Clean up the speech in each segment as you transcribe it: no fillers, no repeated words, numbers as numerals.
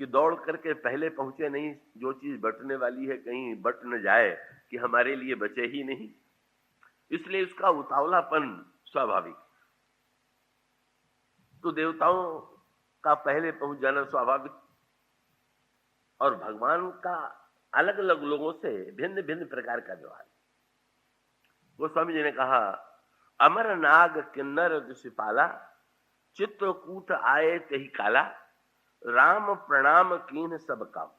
कि दौड़ करके पहले पहुंचे नहीं, जो चीज बटने वाली है कहीं बट न जाए कि हमारे लिए बचे ही नहीं, इसलिए उसका उतावलापन स्वाभाविक। तो देवताओं का पहले पहुंच जाना स्वाभाविक, और भगवान का अलग अलग लोगों से भिन्न भिन्न प्रकार का व्यवहार। वो स्वामी जी ने कहा, अमर नाग किन्नर दिशपाला, चित्रकूट आए तही काला, राम प्रणाम कीन सब काम।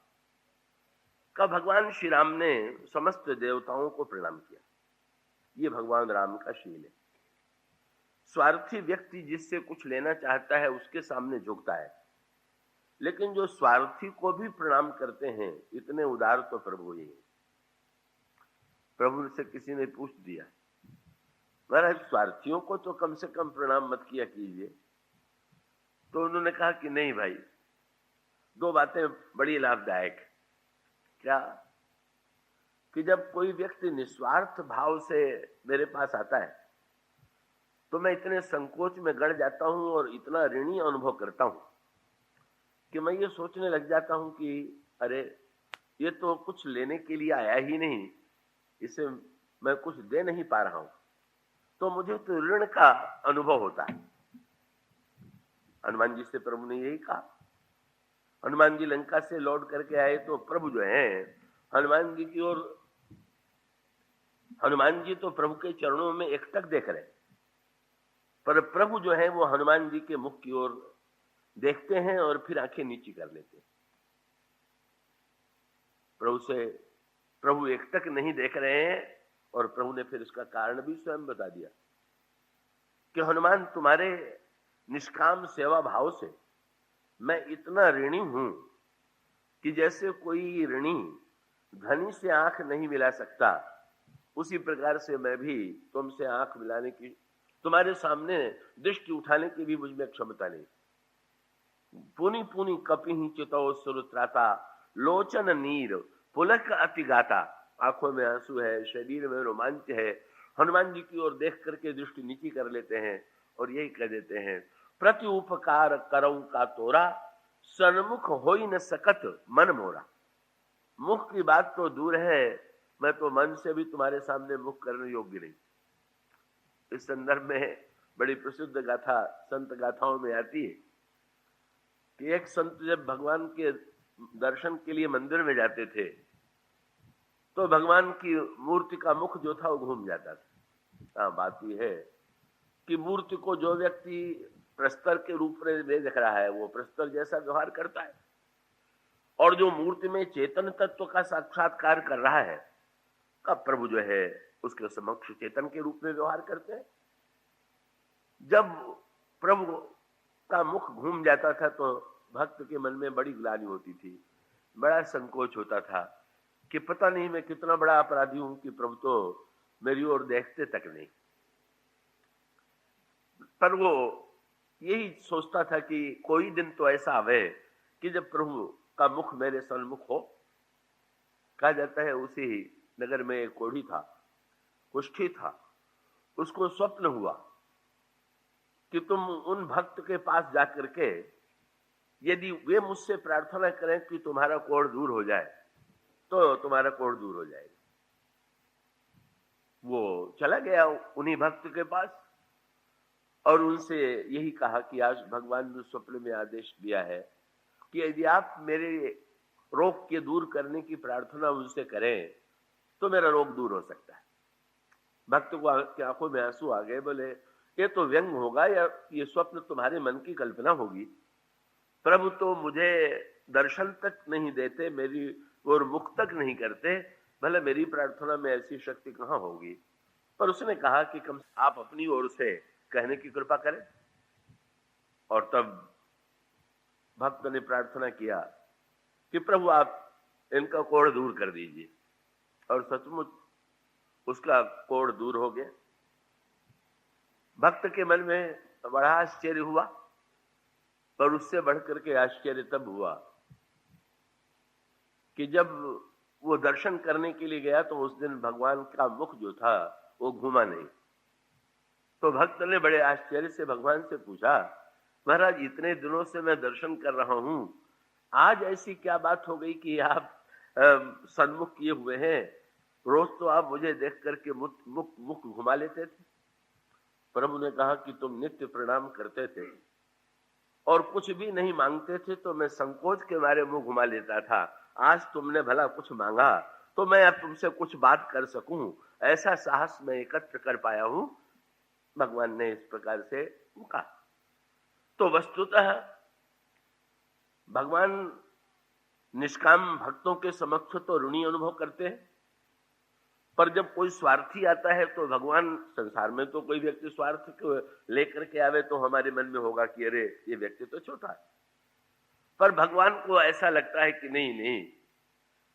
का भगवान श्री राम ने समस्त देवताओं को प्रणाम किया। ये भगवान राम का शील है। स्वार्थी व्यक्ति जिससे कुछ लेना चाहता है उसके सामने झुकता है, लेकिन जो स्वार्थी को भी प्रणाम करते हैं, इतने उदार तो प्रभु ही है। प्रभु से किसी ने पूछ दिया, महाराज स्वार्थियों को तो कम से कम प्रणाम मत किया कीजिए। तो उन्होंने कहा कि नहीं भाई, दो बातें बड़ी लाभदायक। क्या? कि जब कोई व्यक्ति निस्वार्थ भाव से मेरे पास आता है तो मैं इतने संकोच में गड़ जाता हूं और इतना ऋणी अनुभव करता हूं कि मैं ये सोचने लग जाता हूं कि अरे ये तो कुछ लेने के लिए आया ही नहीं, इसे मैं कुछ दे नहीं पा रहा हूं, तो मुझे तो ऋण का अनुभव होता है। हनुमान जी से प्रभु ने यही कहा। हनुमान जी लंका से लौट करके आए तो प्रभु जो है हनुमान जी की ओर, हनुमान जी तो प्रभु के चरणों में एकटक देख रहे, पर प्रभु जो है वो हनुमान जी के मुख की ओर देखते हैं और फिर आंखें नीची कर लेते हैं। प्रभु एकटक नहीं देख रहे हैं, और प्रभु ने फिर इसका कारण भी स्वयं बता दिया कि हनुमान तुम्हारे निष्काम सेवा भाव से मैं इतना ऋणी हूं कि जैसे कोई ऋणी धनी से आंख नहीं मिला सकता, उसी प्रकार से मैं भी तुमसे आंख मिलाने की, तुम्हारे सामने दृष्टि उठाने की भी मुझ में क्षमता नहीं। पुनि पुनि कपिहि चितौ सुरत्राता, लोचन नीर पुलक अति गाता। आंखों में आंसू है, शरीर में रोमांच है। हनुमान जी की ओर देख करके दृष्टि नीची कर लेते हैं और यही कह देते हैं, प्रति उपकार करऊं का तोरा, सन्मुख होई न सकत मन मोरा। मुख की बात तो दूर है, मैं तो मन से भी तुम्हारे सामने मुख करने योग्य नहीं। इस संदर्भ में बड़ी प्रसिद्ध गाथा संत गाथाओं में आती है कि एक संत जब भगवान के दर्शन के लिए मंदिर में जाते थे तो भगवान की मूर्ति का मुख जो था वो घूम जाता था। बात यह है कि मूर्ति को जो व्यक्ति प्रस्तर के रूप में देख रहा है वो प्रस्तर जैसा व्यवहार करता है, और जो मूर्ति में चेतन तत्व का साक्षात्कार कर रहा है का प्रभु जो है उसके समक्ष चेतन के रूप में व्यवहार करते हैं। जब प्रभु का मुख घूम जाता था तो भक्त के मन में बड़ी ग्लानि होती थी, बड़ा संकोच होता था कि पता नहीं मैं कितना बड़ा अपराधी हूं कि प्रभु तो मेरी ओर देखते तक नहीं। पर वो यही सोचता था कि कोई दिन तो ऐसा आवे कि जब प्रभु का मुख मेरे सन्मुख हो। कहा जाता है उसी नगर में एक कोढ़ी था, कुष्ठी था, उसको स्वप्न हुआ कि तुम उन भक्त के पास जाकर के यदि वे मुझसे प्रार्थना करें कि तुम्हारा कोढ़ दूर हो जाए तो तुम्हारा कोढ़ दूर हो जाएगा। वो चला गया उन्हीं भक्त के पास और उनसे यही कहा कि आज भगवान ने स्वप्न में आदेश दिया है कि यदि आप मेरे रोग के दूर करने की प्रार्थना उनसे करें तो मेरा रोग दूर हो सकता है। भक्त को की आंखों में आंसू आ गए, बोले ये तो व्यंग होगा या ये स्वप्न तुम्हारे मन की कल्पना होगी। प्रभु तो मुझे दर्शन तक नहीं देते, मेरी और मुख तक नहीं करते, भले मेरी प्रार्थना में ऐसी शक्ति कहां होगी। पर उसने कहा कि कम आप अपनी ओर से कहने की कृपा करें। और तब भक्त ने प्रार्थना किया कि प्रभु आप इनका कोढ़ दूर कर दीजिए, और सचमुच उसका कोढ़ दूर हो गया। भक्त के मन में बड़ा आश्चर्य हुआ, पर उससे बढ़कर के आश्चर्य तब हुआ कि जब वो दर्शन करने के लिए गया तो उस दिन भगवान का मुख जो था वो घूमा नहीं। तो भक्त ने बड़े आश्चर्य से भगवान से पूछा, महाराज इतने दिनों से मैं दर्शन कर रहा हूं, आज ऐसी क्या बात हो गई कि आप सन्मुख किए हुए हैं? रोज तो आप मुझे देख करके मुख घुमा लेते थे। प्रभु ने कहा कि तुम नित्य प्रणाम करते थे और कुछ भी नहीं मांगते थे, तो मैं संकोच के मारे मुंह घुमा लेता था। आज तुमने भला कुछ मांगा तो मैं अब तुमसे कुछ बात कर सकूं, ऐसा साहस मैं एकत्र कर पाया हूं। भगवान ने इस प्रकार से कहा। तो वस्तुतः भगवान निष्काम भक्तों के समक्ष तो ऋणी अनुभव करते हैं, पर जब कोई स्वार्थी आता है तो भगवान, संसार में तो कोई व्यक्ति स्वार्थ को लेकर के आवे तो हमारे मन में होगा कि अरे ये व्यक्ति तो छोटा है, पर भगवान को ऐसा लगता है कि नहीं नहीं,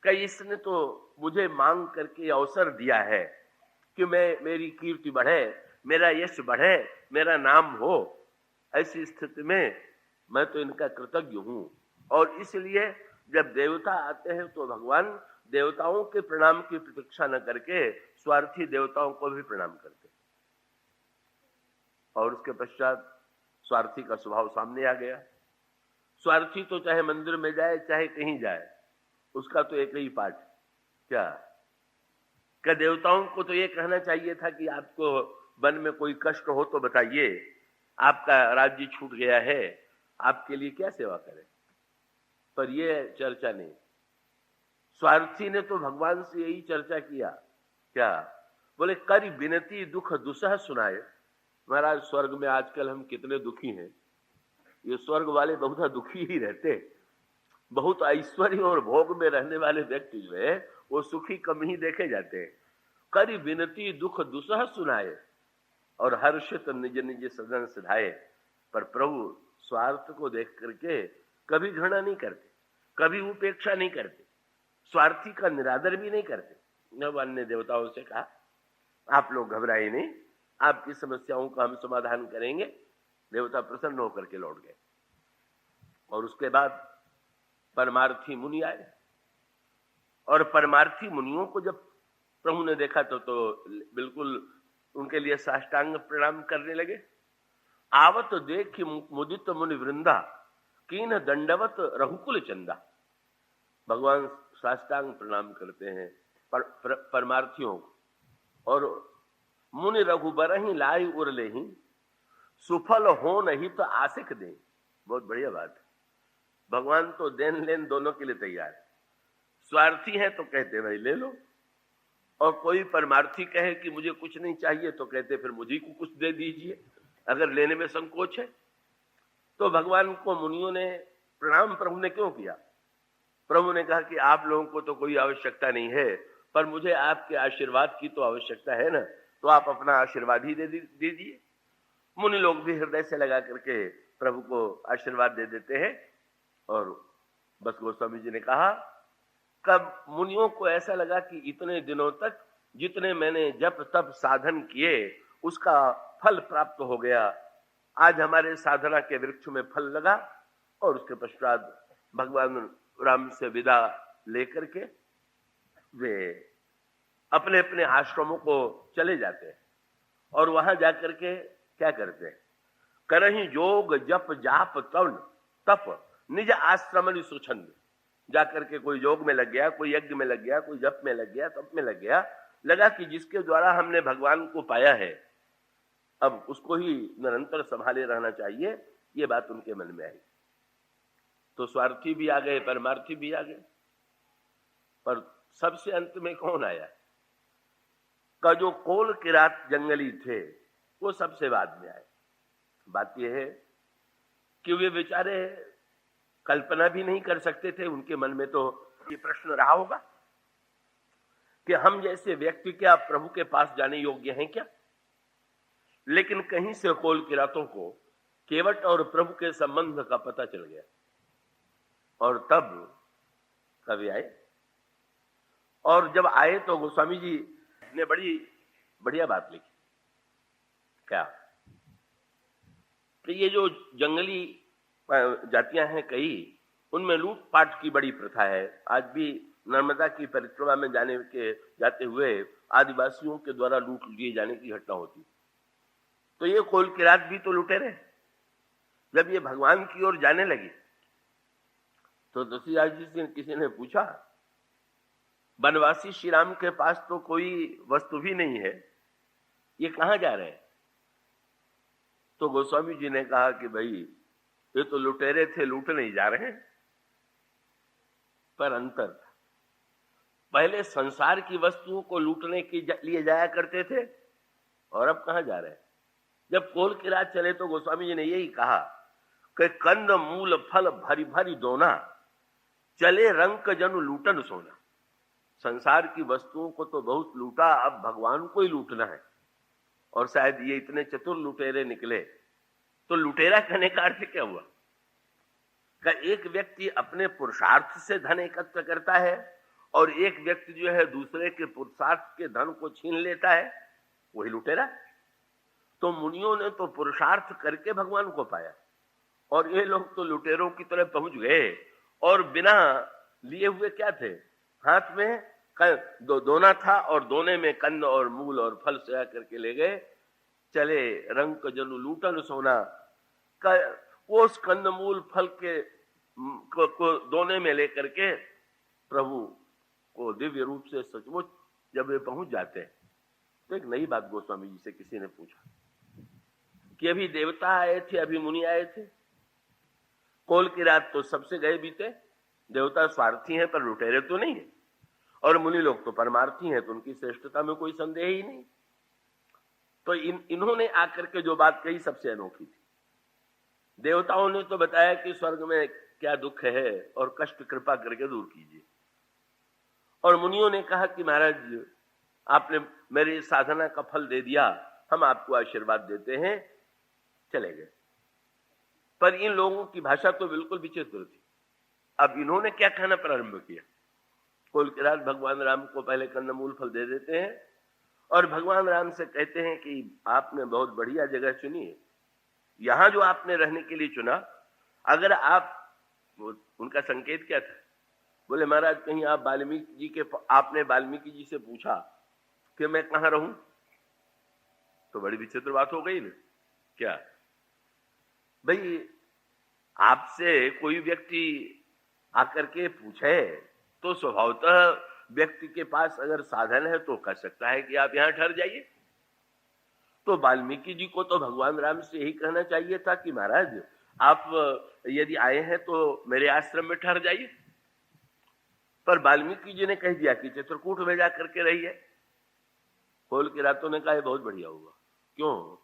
कई इसने तो मुझे मांग करके अवसर दिया है कि मेरी कीर्ति बढ़े, मेरा यश बढ़े, मेरा नाम हो। ऐसी स्थिति में मैं तो इनका कृतज्ञ हूं। और इसलिए जब देवता आते हैं तो भगवान देवताओं के प्रणाम की प्रतीक्षा न करके स्वार्थी देवताओं को भी प्रणाम करते। और उसके पश्चात स्वार्थी का स्वभाव सामने आ गया। स्वार्थी तो चाहे मंदिर में जाए चाहे कहीं जाए, उसका तो एक ही पाठ, क्या देवताओं को तो ये कहना चाहिए था कि आपको वन में कोई कष्ट हो तो बताइए, आपका राज्य छूट गया है, आपके लिए क्या सेवा करें, पर ये चर्चा नहीं। स्वार्थी ने तो भगवान से यही चर्चा किया, क्या बोले, करी विनती दुख दुसह सुनाए। महाराज, स्वर्ग में आजकल हम कितने दुखी हैं। ये स्वर्ग वाले बहुत दुखी ही रहते। बहुत ऐश्वर्य और भोग में रहने वाले व्यक्ति जो है वो सुखी कम ही देखे जाते हैं। करी विनती दुख दुसह सुनाए और हर्षित निज निज सदन सिधाए। पर प्रभु स्वार्थ को देख करके कभी घृणा नहीं करते, कभी उपेक्षा नहीं करते, स्वार्थी का निरादर भी नहीं करते। भगवान ने देवताओं से कहा, आप लोग घबराए नहीं, आपकी समस्याओं का हम समाधान करेंगे। देवता प्रसन्न होकर के लौट गए। और उसके बाद परमार्थी मुनि आए, और परमार्थी मुनियों को जब प्रभु ने देखा तो बिल्कुल उनके लिए साष्टांग प्रणाम करने लगे। आवत देख मुदित मुनि वृंदा, कीन दंडवत रघुकुल चंदा। भगवान साष्टांग प्रणाम करते हैं परमार्थियों को। और मुनि रघुबर ही लाई उरले ही, सुफल हो नहीं तो आशिक दे। बहुत बढ़िया बात है। भगवान तो देन लेन दोनों के लिए तैयार है। स्वार्थी है तो कहते भाई ले लो, और कोई परमार्थी कहे कि मुझे कुछ नहीं चाहिए तो कहते फिर मुझे को कुछ दे दीजिए, अगर लेने में संकोच है। तो भगवान को मुनियों ने प्रणाम प्रभु ने क्यों किया? प्रभु ने कहा कि आप लोगों को तो कोई आवश्यकता नहीं है, पर मुझे आपके आशीर्वाद की तो आवश्यकता है ना, तो आप अपना आशीर्वाद ही दे दीजिए। मुनि लोग भी हृदय से लगा करके प्रभु को आशीर्वाद दे देते हैं। और बस गोस्वामी जी ने कहा, कब मुनियों को ऐसा लगा कि इतने दिनों तक जितने मैंने जप तप साधन किए उसका फल प्राप्त हो गया। आज हमारे साधना के वृक्ष में फल लगा। और उसके पश्चात भगवान राम से विदा लेकर के वे अपने अपने आश्रमों को चले जाते हैं। और वहां जाकर के क्या करते हैं? करही योग जप जाप तप निज आश्रम सुछंद। जाकर के कोई योग में लग गया, कोई यज्ञ में लग गया, कोई जप में लग गया, तप में लग गया। लगा कि जिसके द्वारा हमने भगवान को पाया है अब उसको ही निरंतर संभाले रहना चाहिए। ये बात उनके मन में आई। तो स्वार्थी भी आ गए, परमार्थी भी आ गए, पर सबसे अंत में कौन आया? का जो कोल किरात जंगली थे वो सबसे बाद में आए। बात यह है कि वे बेचारे कल्पना भी नहीं कर सकते थे। उनके मन में तो ये प्रश्न रहा होगा कि हम जैसे व्यक्ति क्या प्रभु के पास जाने योग्य हैं क्या? लेकिन कहीं से कोल किरातों को केवट और प्रभु के संबंध का पता चल गया। और तब कवि आए, और जब आए तो गोस्वामी जी ने बड़ी बढ़िया बात लिखी। क्या कि ये जो जंगली जातियां हैं कई, उनमें लूटपाट की बड़ी प्रथा है। आज भी नर्मदा की परिक्रमा में जाते हुए आदिवासियों के द्वारा लूट लिए जाने की घटना होती। तो ये कोल किरात भी तो लुटेरे। जब ये भगवान की ओर जाने लगे तो तुलसीदास जी से किसी ने पूछा, वनवासी श्री राम के पास तो कोई वस्तु भी नहीं है, ये कहां जा रहे हैं? तो गोस्वामी जी ने कहा कि भाई ये तो लुटेरे थे, लूट नहीं जा रहे हैं। पर अंतर था, पहले संसार की वस्तुओं को लूटने के लिए जाया करते थे और अब कहां जा रहे हैं? जब कोल की रात चले तो गोस्वामी जी ने यही कहा कि कंद मूल फल भरी भरी दोना, चले रंक जनु लूटन सोना। संसार की वस्तुओं को तो बहुत लूटा, अब भगवान को ही लूटना है। और शायद ये इतने चतुर लुटेरे निकले। तो लुटेरा कहने का अर्थ क्या हुआ? कि एक व्यक्ति अपने पुरुषार्थ से धन एकत्र करता है और एक व्यक्ति जो है दूसरे के पुरुषार्थ के धन को छीन लेता है, वही लुटेरा। तो मुनियों ने तो पुरुषार्थ करके भगवान को पाया और ये लोग तो लुटेरों की तरह पहुंच गए और बिना लिए हुए क्या थे, हाथ में दोना था और दोने में कंद और मूल और फल सया करके ले गए। चले रंग जनु लूटन सोना, वो उस कंद मूल फल के को दोने में लेकर के प्रभु को दिव्य रूप से सचमुच जब वे पहुंच जाते हैं तो एक नई बात गोस्वामी जी से किसी ने पूछा कि अभी देवता आए थे, अभी मुनि आए थे, कोल की रात तो सबसे गए बीते। देवता स्वार्थी हैं पर लुटेरे तो नहीं है, और मुनि लोग तो परमार्थी हैं, तो उनकी श्रेष्ठता में कोई संदेह ही नहीं। तो इन्होंने आकर के जो बात कही सबसे अनोखी थी। देवताओं ने तो बताया कि स्वर्ग में क्या दुख है और कष्ट कृपा करके दूर कीजिए, और मुनियों ने कहा कि महाराज आपने मेरी साधना का फल दे दिया, हम आपको आशीर्वाद देते हैं, चले गए। पर इन लोगों की भाषा तो बिल्कुल विचित्र थी। अब इन्होंने क्या कहना प्रारंभ किया, कोल की रात भगवान राम को पहले कंदमूल फल दे देते हैं और भगवान राम से कहते हैं कि आपने बहुत बढ़िया जगह चुनी है, यहां जो आपने रहने के लिए चुना, अगर आप, उनका संकेत क्या था, बोले महाराज कहीं आप वाल्मीकि जी के, आपने वाल्मीकि जी से पूछा कि मैं कहां रहूं, तो बड़ी विचित्र बात हो गई ना। क्या भाई, आपसे कोई व्यक्ति आकर के पूछे तो स्वभावतः व्यक्ति के पास अगर साधन है तो कह सकता है कि आप यहां ठहर जाइए। तो वाल्मीकि जी को तो भगवान राम से यही कहना चाहिए था कि महाराज आप यदि आए हैं तो मेरे आश्रम में ठहर जाइए। पर वाल्मीकि जी ने कह दिया कि चित्रकूट में जा करके रहिए। कोल की रातों ने कहा बहुत बढ़िया होगा। क्यों?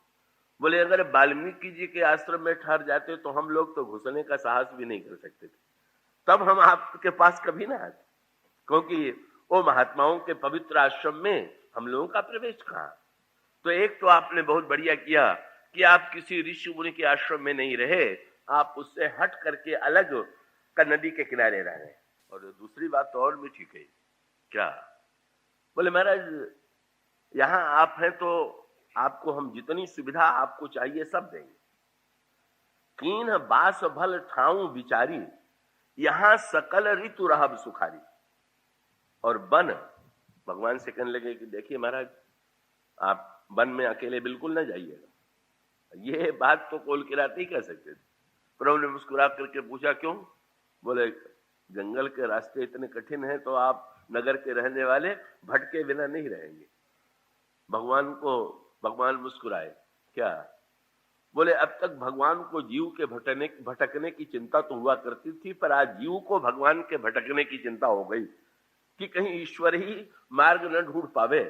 बोले अगर वाल्मीकि जी के आश्रम में ठहर जाते तो हम लोग तो घुसने का साहस भी नहीं कर सकते थे, तब हम आपके पास कभी ना आते, क्योंकि वो महात्माओं के पवित्र आश्रम में हम लोगों का प्रवेश कहां। तो एक तो आपने बहुत बढ़िया किया कि आप किसी ऋषि मुनि के आश्रम में नहीं रहे, आप उससे हट करके अलग का नदी के किनारे रह रहे। और दूसरी बात तो और मीठी कही, क्या? बोले महाराज यहां आप हैं तो आपको हम जितनी सुविधा आपको चाहिए सब देंगे। कीन बास भल ठाऊ विचारी, यहां सकल ऋतु रहब सुखारी। और वन, भगवान से कहने लगे कि देखिए महाराज आप वन में अकेले बिल्कुल ना जाइएगा। ये बात तो कोल की रात नहीं कह सकते थे। प्रभु ने मुस्कुरा करके पूछा क्यों? बोले जंगल के रास्ते इतने कठिन हैं तो आप नगर के रहने वाले भटके बिना नहीं रहेंगे। भगवान मुस्कुराए। क्या? बोले अब तक भगवान को जीव के भटकने की चिंता तो हुआ करती थी, पर आज जीव को भगवान के भटकने की चिंता हो गई कि कहीं ईश्वर ही मार्ग न ढूंढ पावे,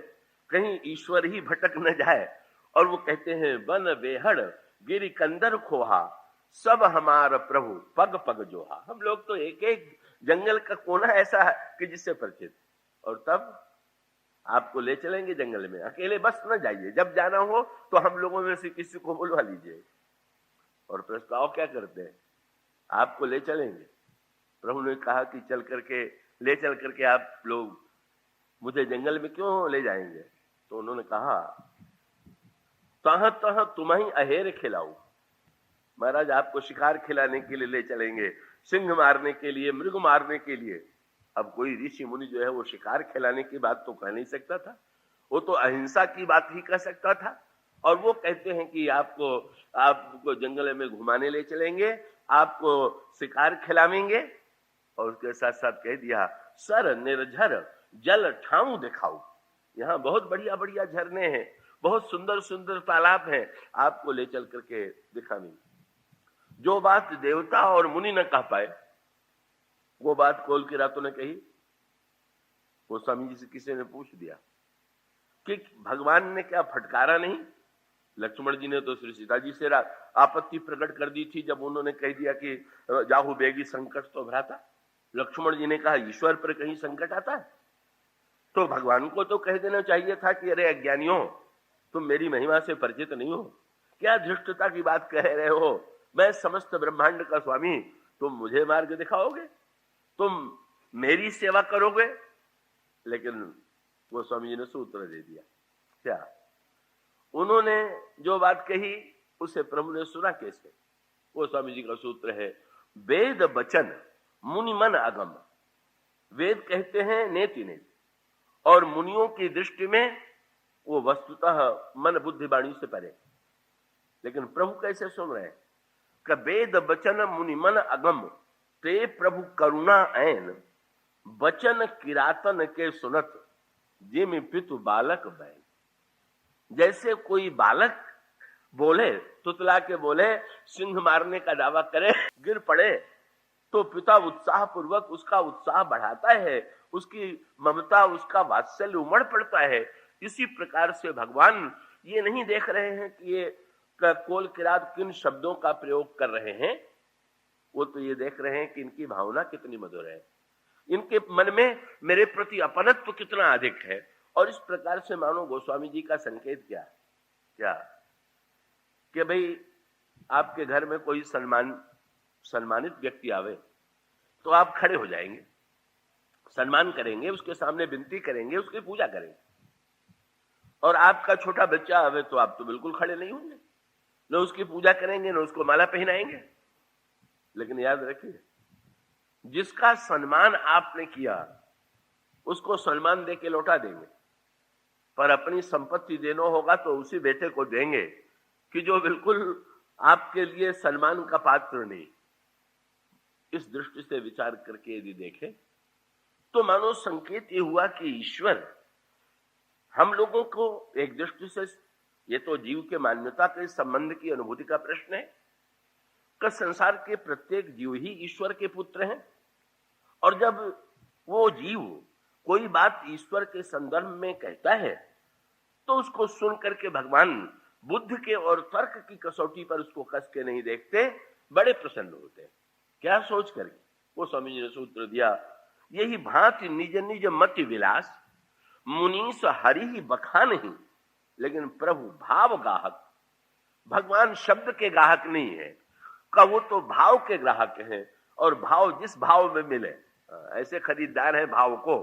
कहीं ईश्वर ही भटक न जाए। और वो कहते हैं वन बेहड़ गिरि कंदर खोहा, सब हमारा प्रभु पग पग जोहा। हम लोग तो एक एक जंगल का कोना ऐसा है कि जिससे परिचित। और तब आपको ले चलेंगे जंगल में, अकेले बस न जाइए, जब जाना हो तो हम लोगों में से किसी को बुलवा लीजिए। और प्रस्ताव क्या करते हैं, आपको ले चलेंगे। प्रभु ने कहा कि ले चल करके आप लोग मुझे जंगल में क्यों ले जाएंगे? तो उन्होंने कहा तह तह तुम्हें अहेर खिलाऊं। महाराज आपको शिकार खिलाने के लिए ले चलेंगे, सिंह मारने के लिए, मृग मारने के लिए। अब कोई ऋषि मुनि जो है वो शिकार खिलाने की बात तो कह नहीं सकता था, वो तो अहिंसा की बात ही कह सकता था। और वो कहते हैं कि आपको जंगल में घुमाने ले चलेंगे, आपको शिकार खिलावेंगे। और उसके साथ साथ कह दिया सर निर्झर जल ठाऊ दिखाऊ। यहाँ बहुत बढ़िया बढ़िया झरने हैं, बहुत सुंदर सुंदर तालाब हैं, आपको ले चल करके दिखावेंगे। जो बात देवता और मुनि न कह पाए वो बात कोल की रातों ने कही। वो स्वामी जी से किसी ने पूछ दिया कि भगवान ने क्या फटकारा नहीं? लक्ष्मण जी ने तो श्री सीता जी से आपत्ति प्रकट कर दी थी जब उन्होंने कह दिया कि जाहु बेगी संकट तो भ्राता। लक्ष्मण जी ने कहा ईश्वर पर कहीं संकट आता है? तो भगवान को तो कह देना चाहिए था कि अरे अज्ञानियों, तुम मेरी महिमा से परिचित नहीं हो, क्या धृष्टता की बात कह रहे हो? मैं समस्त ब्रह्मांड का स्वामी, तुम मुझे मार्ग दिखाओगे, तुम मेरी सेवा करोगे? लेकिन वो स्वामी जी ने सूत्र दे दिया। क्या? उन्होंने जो बात कही उसे प्रभु ने सुना कैसे? वो स्वामी जी का सूत्र है, वेद वचन मुनि मन अगम। वेद कहते हैं नेति नेति, और मुनियों की दृष्टि में वो वस्तुतः मन बुद्धि वाणी से परे। लेकिन प्रभु कैसे सुन रहे हैं कि वेद वचन मुनि मन अगम ते प्रभु करुणा ऐन वचन किरातन के सुनत जिम पितु बालक बैन। जैसे कोई बालक बोले, तुतला के बोले, सिंह मारने का दावा करे, गिर पड़े तो पिता उत्साह पूर्वक उसका उत्साह बढ़ाता है, उसकी ममता उसका वात्सल्य उमड़ पड़ता है। इसी प्रकार से भगवान ये नहीं देख रहे हैं कि ये कोल किरात किन शब्दों का प्रयोग कर रहे हैं, वो तो ये देख रहे हैं कि इनकी भावना कितनी मधुर है, इनके मन में मेरे प्रति अपनत्व कितना अधिक है। और इस प्रकार से मानो गोस्वामी जी का संकेत क्या कि भाई आपके घर में कोई सम्मानित व्यक्ति आवे तो आप खड़े हो जाएंगे, सम्मान करेंगे, उसके सामने विनती करेंगे, उसकी पूजा करेंगे। और आपका छोटा बच्चा आवे तो आप तो बिल्कुल खड़े नहीं होंगे, न उसकी पूजा करेंगे न उसको माला पहनाएंगे। लेकिन याद रखिए, जिसका सम्मान आपने किया उसको सम्मान दे के लौटा देंगे, पर अपनी संपत्ति देना होगा तो उसी बेटे को देंगे कि जो बिल्कुल आपके लिए सम्मान का पात्र नहीं। इस दृष्टि से विचार करके यदि देखें तो मानो संकेत ये हुआ कि ईश्वर हम लोगों को एक दृष्टि से, ये तो जीव के मान्यता के संबंध की अनुभूति का प्रश्न है कि संसार के प्रत्येक जीव ही ईश्वर के पुत्र हैं। और जब वो जीव कोई बात ईश्वर के संदर्भ में कहता है तो उसको सुन करके भगवान बुद्ध के और तर्क की कसौटी पर उसको कस के नहीं देखते, बड़े प्रसन्न होते हैं। क्या सोच करके? वो स्वामी जी ने सूत्र दिया, यही भांति निज निज मति विलास मुनीस हरि ही बखान ही, लेकिन प्रभु भाव गाहक। भगवान शब्द के गाहक नहीं है, का वो तो भाव के ग्राहक हैं, और भाव जिस भाव में मिले, ऐसे खरीदार है भाव को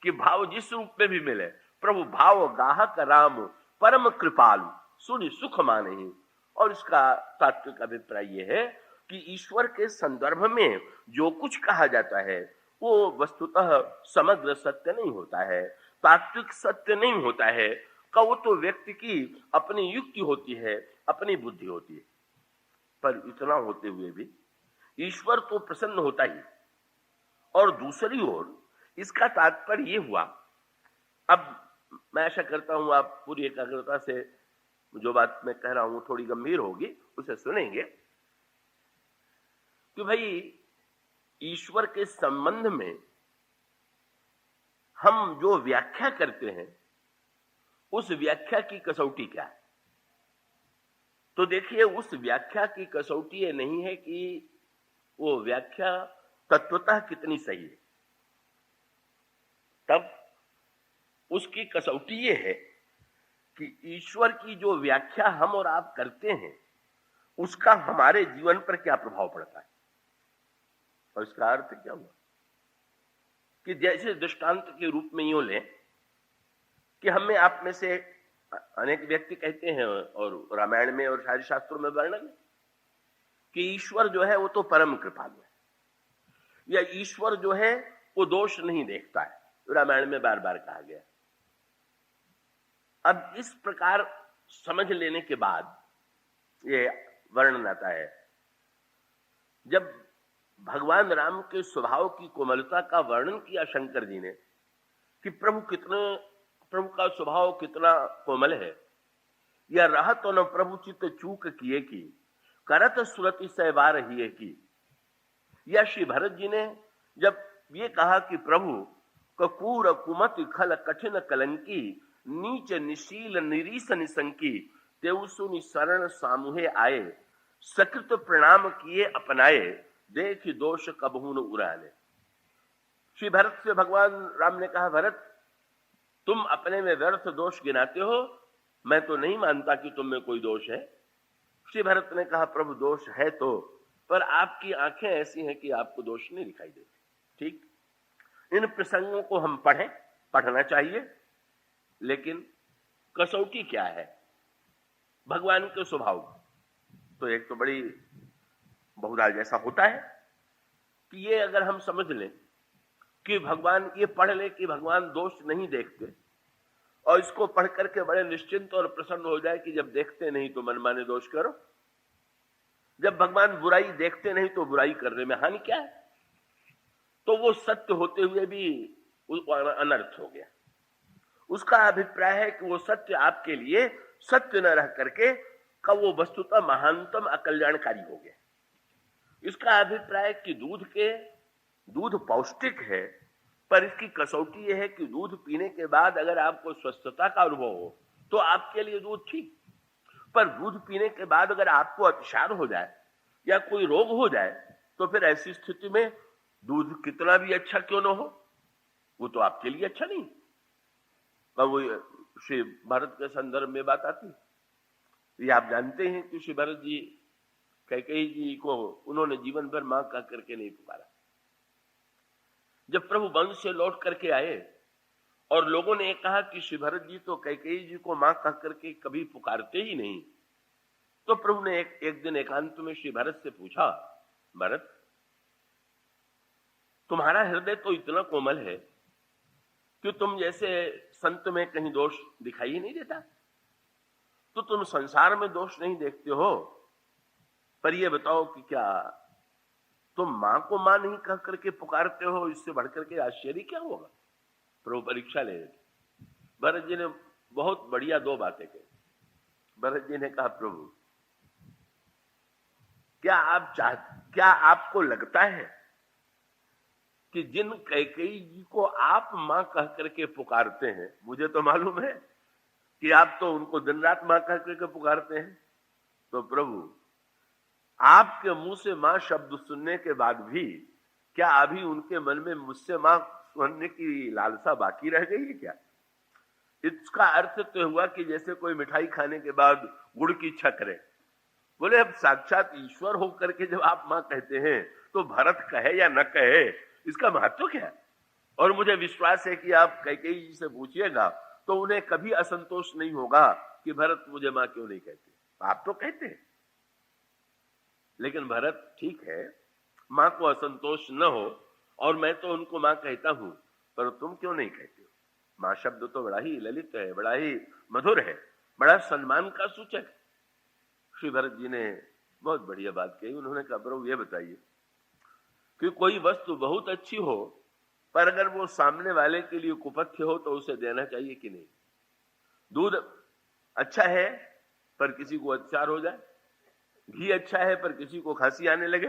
कि भाव जिस रूप में भी मिले, प्रभु भाव गाहक राम परम कृपालु सुनि सुख माने ही। और इसका तात्विक अभिप्राय यह है कि ईश्वर के संदर्भ में जो कुछ कहा जाता है वो वस्तुतः समग्र सत्य नहीं होता है, तात्विक सत्य नहीं होता है, का वो तो व्यक्ति की अपनी युक्ति होती है, अपनी बुद्धि होती है। पर इतना होते हुए भी ईश्वर तो प्रसन्न होता ही। और दूसरी ओर इसका तात्पर्य ये हुआ, अब मैं आशा करता हूं आप पूरी एकाग्रता से जो बात मैं कह रहा हूं थोड़ी गंभीर होगी, उसे सुनेंगे कि भाई ईश्वर के संबंध में हम जो व्याख्या करते हैं उस व्याख्या की कसौटी क्या है। तो देखिए, उस व्याख्या की कसौटी ये नहीं है कि वो व्याख्या तत्वतः कितनी सही है, तब उसकी कसौटी ये है कि ईश्वर की जो व्याख्या हम और आप करते हैं उसका हमारे जीवन पर क्या प्रभाव पड़ता है। और इसका अर्थ क्या हुआ कि जैसे दृष्टांत के रूप में यूं लें कि हमें आप में से अनेक व्यक्ति कहते हैं, और रामायण में और सारे शास्त्रों में वर्णन है कि ईश्वर जो है वो तो परम कृपालु है, या ईश्वर जो है वो दोष नहीं देखता है, रामायण में बार बार कहा गया। अब इस प्रकार समझ लेने के बाद ये वर्णन आता है, जब भगवान राम के स्वभाव की कोमलता का वर्णन किया शंकर जी ने कि प्रभु का स्वभाव कितना कोमल है। यह रहत न प्रभु चित्त चूक किए की, करत सुरति सहबार ही की। या श्री भरत जी ने जब ये कहा कि प्रभु कपूर कुमत खल कठिन कलंकी, नीच निशील निरीस निसंकी, तेउसुनि शरण सामुहे आए, सकृत प्रणाम किए अपनाए, देख दोष कबहू न उड़ाले। श्री भरत से भगवान राम ने कहा, भरत तुम अपने में व्यर्थ दोष गिनाते हो, मैं तो नहीं मानता कि तुम में कोई दोष है। श्री भरत ने कहा, प्रभु दोष है तो, पर आपकी आंखें ऐसी हैं कि आपको दोष नहीं दिखाई देते। ठीक, इन प्रसंगों को हम पढ़ना चाहिए, लेकिन कसौटी क्या है भगवान के स्वभाव। तो एक तो बड़ी बहुधा जैसा होता है कि ये अगर हम समझ लें कि भगवान, ये पढ़ ले कि भगवान दोष नहीं देखते, और इसको पढ़ करके बड़े निश्चिंत और प्रसन्न हो जाए कि जब देखते नहीं तो मनमाने दोष करो, जब भगवान बुराई देखते नहीं तो बुराई करने में हानि क्या है, तो वो सत्य होते हुए भी अनर्थ हो गया। उसका अभिप्राय है कि वो सत्य आपके लिए सत्य न रह करके का वो वस्तुतः महानतम अकल्याणकारी हो गया। इसका अभिप्राय कि दूध पौष्टिक है, पर इसकी कसौटी यह है कि दूध पीने के बाद अगर आपको स्वस्थता का अनुभव हो तो आपके लिए दूध ठीक, पर दूध पीने के बाद अगर आपको अतिसार हो जाए या कोई रोग हो जाए तो फिर ऐसी स्थिति में दूध कितना भी अच्छा क्यों न हो, वो तो आपके लिए अच्छा नहीं। पर वो श्री भरत के संदर्भ में बात आती, ये आप जानते हैं कि श्री भरत जी कैकेयी जी को उन्होंने जीवन भर मां कह करके नहीं पुकारा। जब प्रभु वन से लौट करके आए और लोगों ने कहा कि श्री भरत जी तो कैकेयी जी को मां कह करके कभी पुकारते ही नहीं, तो प्रभु ने एक दिन एकांत में श्री भरत से पूछा, भरत तुम्हारा हृदय तो इतना कोमल है कि तुम जैसे संत में कहीं दोष दिखाई ही नहीं देता, तो तुम संसार में दोष नहीं देखते हो, पर ये बताओ कि क्या तुम मां को मां नहीं कह करके पुकारते हो, इससे बढ़कर के आश्चर्य क्या होगा। प्रभु परीक्षा ले रहे थे। भरत जी ने बहुत बढ़िया दो बातें कही। भरत जी ने कहा, प्रभु क्या आपको लगता है कि जिन कैकेयी जी को आप मां कह करके पुकारते हैं, मुझे तो मालूम है कि आप तो उनको दिन रात मां कह करके पुकारते हैं, तो प्रभु आपके मुंह से मां शब्द सुनने के बाद भी क्या अभी उनके मन में मुझसे मां सुनने की लालसा बाकी रह गई है क्या? इसका अर्थ तो हुआ कि जैसे कोई मिठाई खाने के बाद गुड़ की इच्छा करे। बोले अब साक्षात ईश्वर होकर के जब आप मां कहते हैं तो भरत कहे या न कहे इसका महत्व क्या है? और मुझे विश्वास है कि आप कैकेयी जी से पूछिएगा तो उन्हें कभी असंतोष नहीं होगा कि भरत मुझे मां क्यों नहीं कहते। आप तो कहते हैं, लेकिन भरत ठीक है, मां को असंतोष न हो और मैं तो उनको मां कहता हूं, पर तुम क्यों नहीं कहते हो? मां शब्द तो बड़ा ही ललित है, बड़ा ही मधुर है, बड़ा सम्मान का सूचक है। श्री भरत जी ने बहुत बढ़िया बात कही। उन्होंने कहा, प्रभु ये बताइए कि कोई वस्तु बहुत अच्छी हो पर अगर वो सामने वाले के लिए कुपथ्य हो तो उसे देना चाहिए कि नहीं? दूध अच्छा है पर किसी को अत्याचार हो जाए, घी अच्छा है पर किसी को खांसी आने लगे,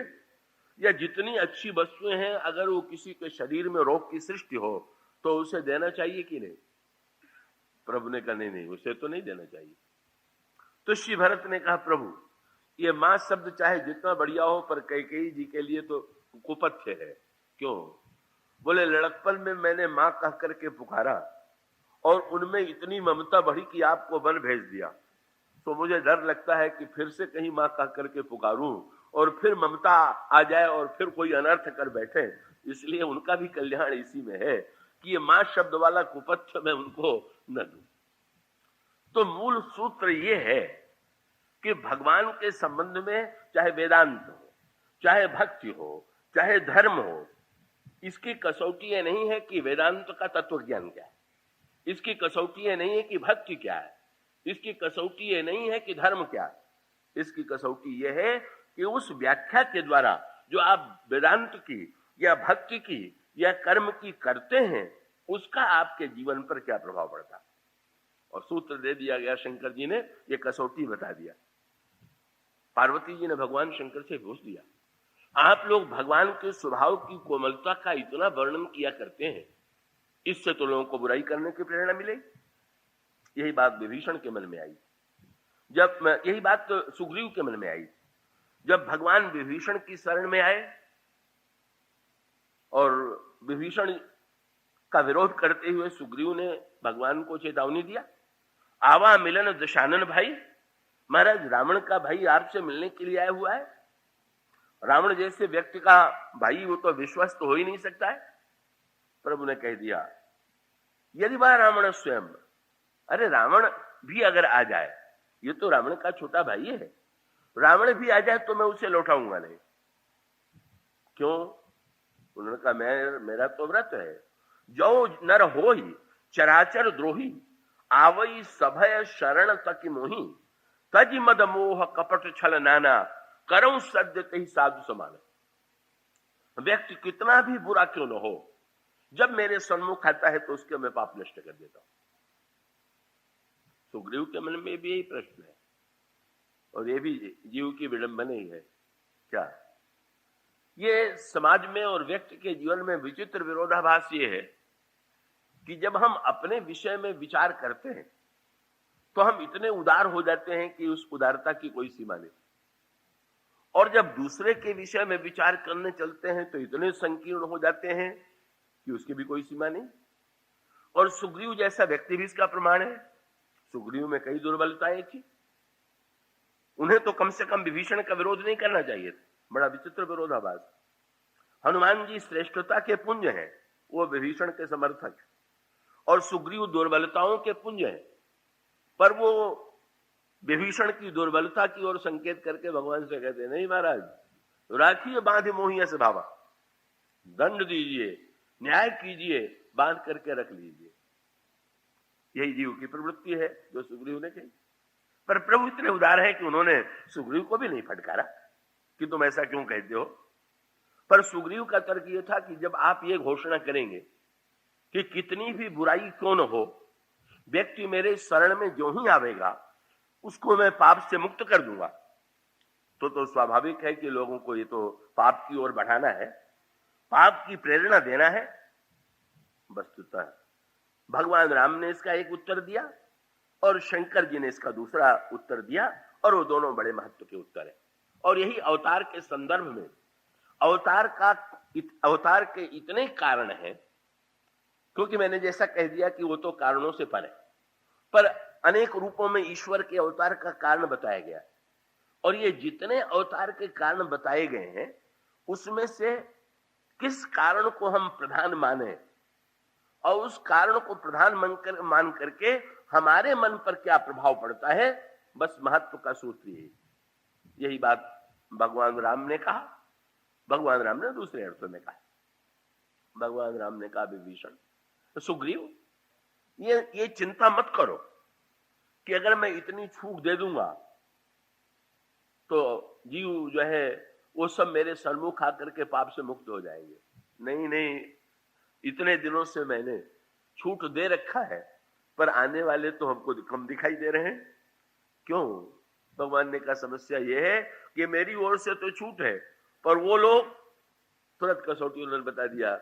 या जितनी अच्छी वस्तुएं हैं अगर वो किसी के शरीर में रोग की सृष्टि हो तो उसे देना चाहिए कि नहीं? प्रभु ने कहा, नहीं, उसे तो नहीं देना चाहिए। तो श्री भरत ने कहा, प्रभु ये मां शब्द चाहे जितना बढ़िया हो पर कैकेयी जी के लिए तो कुपथ्य है। क्यों? बोले लड़कपन में मैंने मां कह करके पुकारा और उनमें इतनी ममता बढ़ी कि आपको वन भेज दिया, तो मुझे डर लगता है कि फिर से कहीं मां कह करके पुकारूं और फिर ममता आ जाए और फिर कोई अनर्थ कर बैठे। इसलिए उनका भी कल्याण इसी में है कि ये मां शब्द वाला कुपथ्य मैं उनको न दूं। तो मूल सूत्र ये है कि भगवान के संबंध में चाहे वेदांत हो, चाहे भक्ति हो, चाहे धर्म हो, इसकी कसौटी ये नहीं है कि वेदांत का तत्व ज्ञान क्या है, इसकी कसौटी ये नहीं है कि भक्ति क्या है, इसकी कसौटी ये नहीं है कि धर्म क्या है, इसकी कसौटी ये है कि उस व्याख्या के द्वारा जो आप वेदांत की या भक्ति की या कर्म की करते हैं, उसका आपके जीवन पर क्या प्रभाव पड़ता। और सूत्र दे दिया गया, शंकर जी ने ये कसौटी बता दिया। पार्वती जी ने भगवान शंकर से पूछ दिया, आप लोग भगवान के स्वभाव की कोमलता का इतना वर्णन किया करते हैं, इससे तो लोगों को बुराई करने की प्रेरणा मिलेगी। यही बात विभीषण के मन में आई, यही बात तो सुग्रीव के मन में आई। जब भगवान विभीषण की शरण में आए और विभीषण का विरोध करते हुए सुग्रीव ने भगवान को चेतावनी दिया, आवा मिलन दशानन भाई, महाराज रावण का भाई आपसे मिलने के लिए आया हुआ है। रावण जैसे व्यक्ति का भाई वो तो विश्वस्त हो ही नहीं सकता है। प्रभु ने कह दिया, यदि वह रावण स्वयं, अरे रावण भी अगर आ जाए, ये तो रावण का छोटा भाई है, रावण भी आ जाए तो मैं उसे लौटाऊंगा नहीं। क्यों? उन्होंने कहा, मेरा तो व्रत है, जो नर हो ही चराचर द्रोही, आवई सभय शरण तक मोही, तज मद मोह कपट छल नाना, करऊं सद्य ही साधु समान। व्यक्ति कितना भी बुरा क्यों न हो, जब मेरे सन्मुख आता है तो उसके मैं पाप नष्ट कर देता हूं। सुग्रीव के मन में भी यही प्रश्न है, और ये भी जीव की विडंबना ही है। क्या ये समाज में और व्यक्ति के जीवन में विचित्र विरोधाभास ये है कि जब हम अपने विषय में विचार करते हैं तो हम इतने उदार हो जाते हैं कि उस उदारता की कोई सीमा नहीं, और जब दूसरे के विषय में विचार करने चलते हैं तो इतने संकीर्ण हो जाते हैं कि उसकी भी कोई सीमा नहीं। और सुग्रीव जैसा व्यक्ति भी इसका प्रमाण है। सुग्रीव में कई दुर्बलताएं थी, उन्हें तो कम से कम विभीषण का विरोध नहीं करना चाहिए था। बड़ा विचित्र विरोधाभास। हनुमान जी श्रेष्ठता के पुंज हैं, वो विभीषण के समर्थक, और सुग्रीव दुर्बलताओं के पुंज हैं, पर वो विभीषण की दुर्बलता की ओर संकेत करके भगवान से कहते, नहीं महाराज, राखिए बांधे मोहिया से भावा, दंड दीजिए, न्याय कीजिए, बांध करके रख लीजिए। यही जीव की प्रवृत्ति है जो सुग्रीव ने कही। पर प्रभु इतने उदार है कि उन्होंने सुग्रीव को भी नहीं फटकारा कि तुम ऐसा क्यों कहते हो। पर सुग्रीव का तर्क यह था कि जब आप ये घोषणा करेंगे कि कितनी भी बुराई क्यों न हो, व्यक्ति मेरे शरण में जो ही आवेगा उसको मैं पाप से मुक्त कर दूंगा, तो स्वाभाविक है कि लोगों को ये तो पाप की ओर बढ़ाना है, पाप की प्रेरणा देना है। वस्तुतः भगवान राम ने इसका एक उत्तर दिया और शंकर जी ने इसका दूसरा उत्तर दिया, और वो दोनों बड़े महत्व के उत्तर है। और यही अवतार के संदर्भ में अवतार के इतने कारण हैं, क्योंकि मैंने जैसा कह दिया कि वो तो कारणों से पर है, पर अनेक रूपों में ईश्वर के अवतार का कारण बताया गया। और ये जितने अवतार के कारण बताए गए हैं, उसमें से किस कारण को हम प्रधान माने और उस कारण को प्रधान मान करके हमारे मन पर क्या प्रभाव पड़ता है, बस महत्व का सूत्र यही बात भगवान राम ने कहा। भगवान राम ने दूसरे अर्थों में कहा। भगवान राम ने कहा, विभीषण, सुग्रीव, ये चिंता मत करो कि अगर मैं इतनी छूट दे दूंगा तो जीव जो है वो सब मेरे सन्मुख आकर के पाप से मुक्त हो जाएंगे। नहीं, इतने दिनों से मैंने छूट दे रखा है, पर आने वाले तो हमको कम दिखाई दे रहे हैं। क्यों? भगवान ने कहा, समस्या यह है कि मेरी ओर से तो छूट है, पर वो लोग तुरंत कसौटी उन्होंने बता दिया